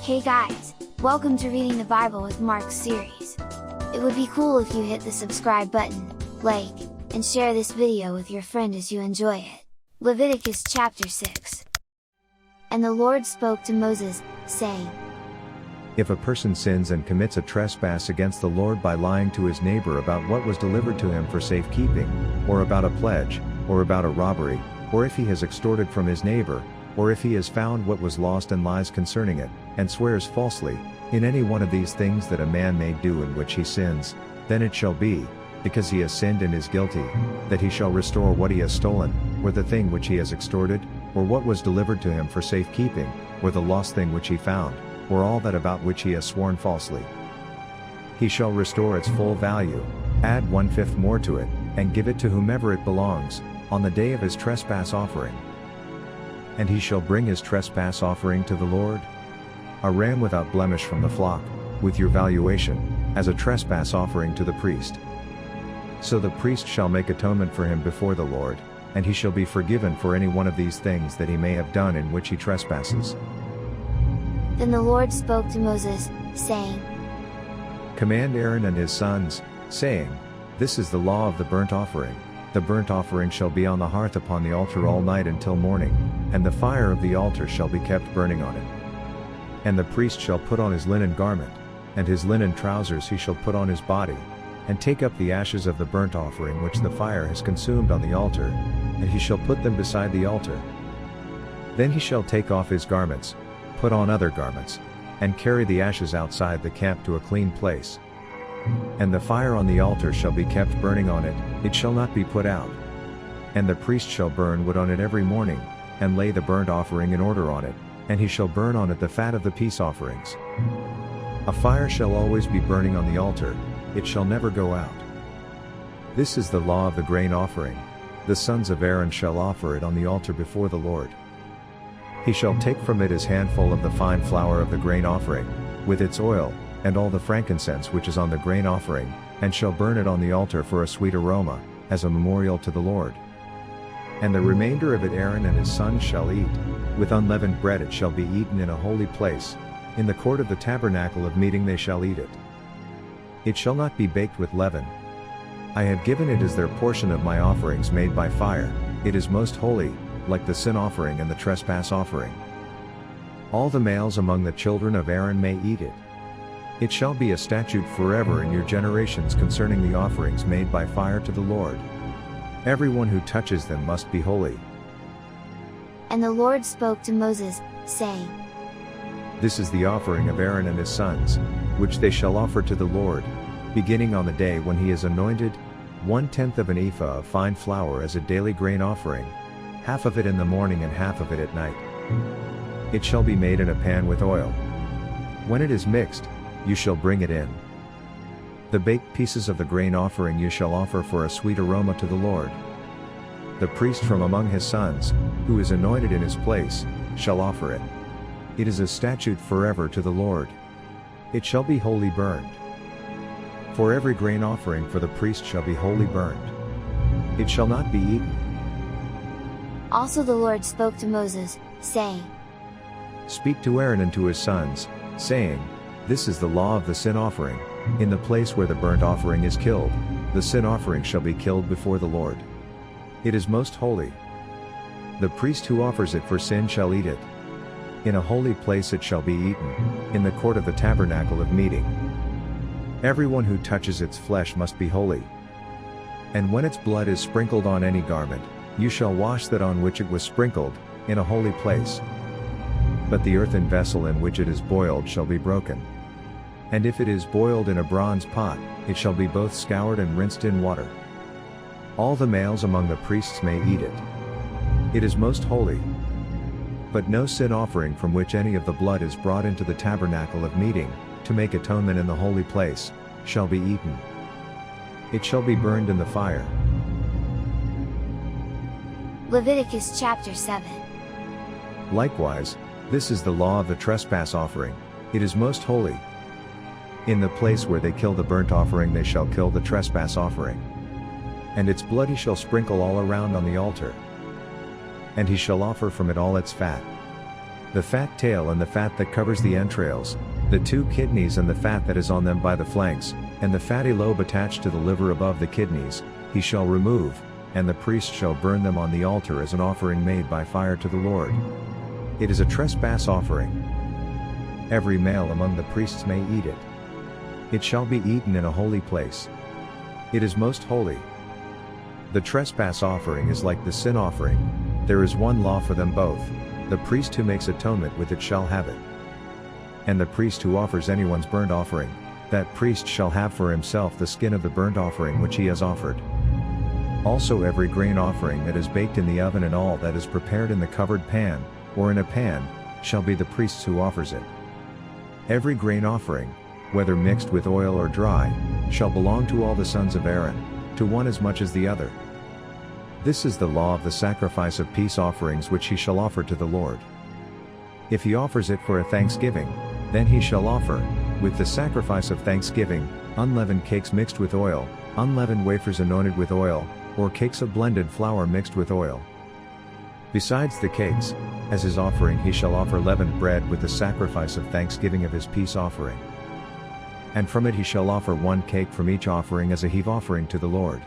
Hey guys, welcome to Reading the Bible with Mark series. It would be cool if you hit the subscribe button, like, and share this video with your friend as you enjoy it. Leviticus chapter 6. And the Lord spoke to Moses, saying, If a person sins and commits a trespass against the Lord by lying to his neighbor about what was delivered to him for safekeeping, or about a pledge, or about a robbery, or if he has extorted from his neighbor, or if he has found what was lost and lies concerning it, and swears falsely, in any one of these things that a man may do in which he sins, then it shall be, because he has sinned and is guilty, that he shall restore what he has stolen, or the thing which he has extorted, or what was delivered to him for safekeeping, or the lost thing which he found, or all that about which he has sworn falsely. He shall restore its full value, add 1/5 more to it, and give it to whomever it belongs, on the day of his trespass offering. And he shall bring his trespass offering to the Lord, a ram without blemish from the flock, with your valuation, as a trespass offering to the priest. So the priest shall make atonement for him before the Lord, and he shall be forgiven for any one of these things that he may have done in which he trespasses. Then the Lord spoke to Moses, saying, Command Aaron and his sons, saying, This is the law of the burnt offering. The burnt offering shall be on the hearth upon the altar all night until morning, and the fire of the altar shall be kept burning on it. And the priest shall put on his linen garment, and his linen trousers he shall put on his body, and take up the ashes of the burnt offering which the fire has consumed on the altar, and he shall put them beside the altar. Then he shall take off his garments, put on other garments, and carry the ashes outside the camp to a clean place. And the fire on the altar shall be kept burning on it, it shall not be put out. And the priest shall burn wood on it every morning, and lay the burnt offering in order on it, and he shall burn on it the fat of the peace offerings. A fire shall always be burning on the altar, it shall never go out. This is the law of the grain offering. The sons of Aaron shall offer it on the altar before the Lord. He shall take from it his handful of the fine flour of the grain offering, with its oil, and all the frankincense which is on the grain offering, and shall burn it on the altar for a sweet aroma, as a memorial to the Lord. And the remainder of it Aaron and his sons shall eat. With unleavened bread it shall be eaten in a holy place, in the court of the tabernacle of meeting they shall eat it. It shall not be baked with leaven. I have given it as their portion of my offerings made by fire, it is most holy, like the sin offering and the trespass offering. All the males among the children of Aaron may eat it. It shall be a statute forever in your generations concerning the offerings made by fire to the Lord. Everyone who touches them must be holy. And the Lord spoke to Moses, saying, This is the offering of Aaron and his sons, which they shall offer to the Lord, beginning on the day when he is anointed, 1/10 of an ephah of fine flour as a daily grain offering, half of it in the morning and half of it at night. It shall be made in a pan with oil. When it is mixed, you shall bring it in. The baked pieces of the grain offering you shall offer for a sweet aroma to the Lord. The priest from among his sons, who is anointed in his place, shall offer it. It is a statute forever to the Lord. It shall be wholly burned. For every grain offering for the priest shall be wholly burned. It shall not be eaten. Also the Lord spoke to Moses, saying, Speak to Aaron and to his sons, saying, This is the law of the sin offering. In the place where the burnt offering is killed, the sin offering shall be killed before the Lord. It is most holy. The priest who offers it for sin shall eat it. In a holy place it shall be eaten, in the court of the tabernacle of meeting. Everyone who touches its flesh must be holy. And when its blood is sprinkled on any garment, you shall wash that on which it was sprinkled, in a holy place. But the earthen vessel in which it is boiled shall be broken. And if it is boiled in a bronze pot, it shall be both scoured and rinsed in water. All the males among the priests may eat it. It is most holy. But no sin offering from which any of the blood is brought into the tabernacle of meeting, to make atonement in the holy place, shall be eaten. It shall be burned in the fire. Leviticus chapter 7. Likewise, this is the law of the trespass offering. It is most holy. In the place where they kill the burnt offering they shall kill the trespass offering. And its blood he shall sprinkle all around on the altar. And he shall offer from it all its fat. the fat tail and the fat that covers the entrails, the 2 kidneys and the fat that is on them by the flanks, and the fatty lobe attached to the liver above the kidneys, he shall remove, and the priest shall burn them on the altar as an offering made by fire to the Lord. It is a trespass offering. Every male among the priests may eat it. It shall be eaten in a holy place. It is most holy. The trespass offering is like the sin offering. There is one law for them both. The priest who makes atonement with it shall have it. And the priest who offers anyone's burnt offering, that priest shall have for himself the skin of the burnt offering which he has offered. Also every grain offering that is baked in the oven and all that is prepared in the covered pan, or in a pan, shall be the priest's who offers it. Every grain offering, whether mixed with oil or dry, shall belong to all the sons of Aaron, to one as much as the other. This is the law of the sacrifice of peace offerings which he shall offer to the Lord. If he offers it for a thanksgiving, then he shall offer, with the sacrifice of thanksgiving, unleavened cakes mixed with oil, unleavened wafers anointed with oil, or cakes of blended flour mixed with oil. Besides the cakes, as his offering he shall offer leavened bread with the sacrifice of thanksgiving of his peace offering. And from it he shall offer 1 cake from each offering as a heave offering to the Lord.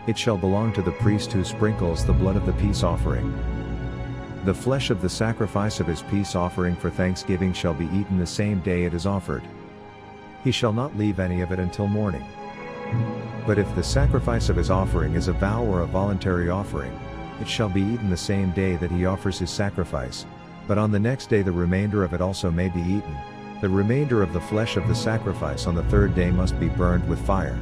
It shall belong to the priest who sprinkles the blood of the peace offering. The flesh of the sacrifice of his peace offering for thanksgiving shall be eaten the same day it is offered. He shall not leave any of it until morning. But if the sacrifice of his offering is a vow or a voluntary offering, it shall be eaten the same day that he offers his sacrifice, but on the next day the remainder of it also may be eaten. The remainder of the flesh of the sacrifice on the 3rd day must be burned with fire.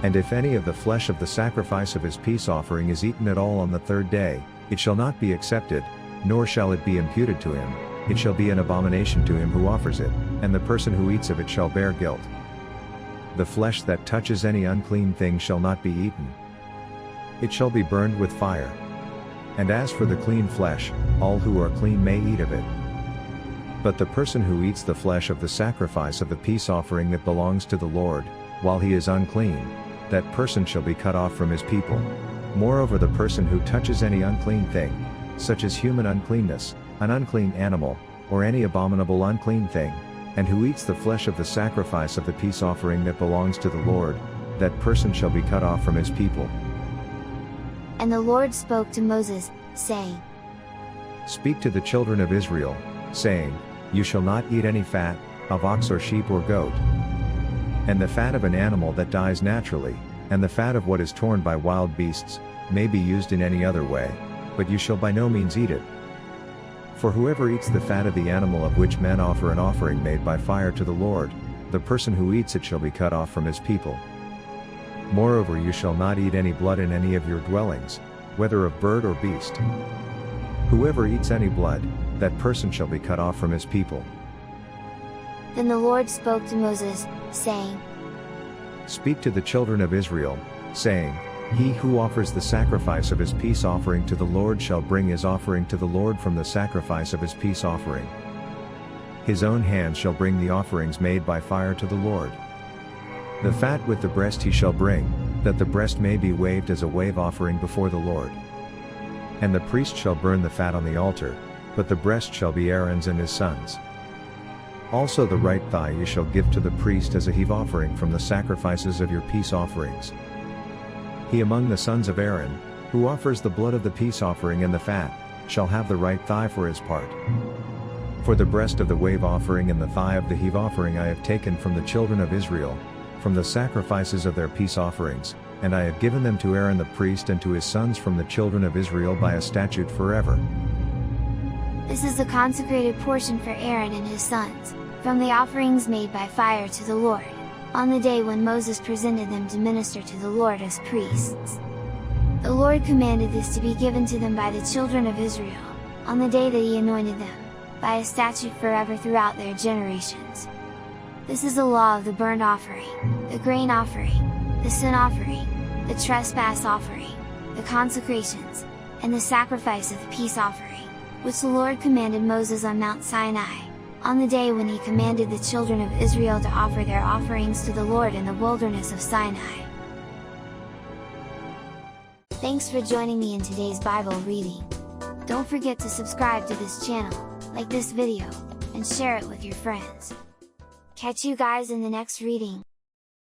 And if any of the flesh of the sacrifice of his peace offering is eaten at all on the 3rd day, it shall not be accepted, nor shall it be imputed to him. It shall be an abomination to him who offers it, and the person who eats of it shall bear guilt. The flesh that touches any unclean thing shall not be eaten. It shall be burned with fire. And as for the clean flesh, all who are clean may eat of it. But the person who eats the flesh of the sacrifice of the peace offering that belongs to the Lord, while he is unclean, that person shall be cut off from his people. Moreover, the person who touches any unclean thing, such as human uncleanness, an unclean animal, or any abominable unclean thing, and who eats the flesh of the sacrifice of the peace offering that belongs to the Lord, that person shall be cut off from his people. And the Lord spoke to Moses, saying, Speak to the children of Israel, saying, You shall not eat any fat, of ox or sheep or goat, and the fat of an animal that dies naturally, and the fat of what is torn by wild beasts, may be used in any other way, but you shall by no means eat it. For whoever eats the fat of the animal of which men offer an offering made by fire to the Lord, the person who eats it shall be cut off from his people. Moreover, you shall not eat any blood in any of your dwellings, whether of bird or beast. Whoever eats any blood, that person shall be cut off from his people. Then the Lord spoke to Moses, saying, Speak to the children of Israel, saying, He who offers the sacrifice of his peace offering to the Lord shall bring his offering to the Lord from the sacrifice of his peace offering. His own hand shall bring the offerings made by fire to the Lord. The fat with the breast he shall bring, that the breast may be waved as a wave offering before the Lord. And the priest shall burn the fat on the altar, but the breast shall be Aaron's and his sons'. Also the right thigh you shall give to the priest as a heave offering from the sacrifices of your peace offerings. He among the sons of Aaron, who offers the blood of the peace offering and the fat, shall have the right thigh for his part. For the breast of the wave offering and the thigh of the heave offering I have taken from the children of Israel, from the sacrifices of their peace offerings, and I have given them to Aaron the priest and to his sons from the children of Israel by a statute forever. This is the consecrated portion for Aaron and his sons, from the offerings made by fire to the Lord, on the day when Moses presented them to minister to the Lord as priests. The Lord commanded this to be given to them by the children of Israel, on the day that he anointed them, by a statute forever throughout their generations. This is the law of the burnt offering, the grain offering, the sin offering, the trespass offering, the consecrations, and the sacrifice of the peace offering, which the Lord commanded Moses on Mount Sinai, on the day when he commanded the children of Israel to offer their offerings to the Lord in the wilderness of Sinai. Thanks for joining me in today's Bible reading. Don't forget to subscribe to this channel, like this video, and share it with your friends. Catch you guys in the next reading!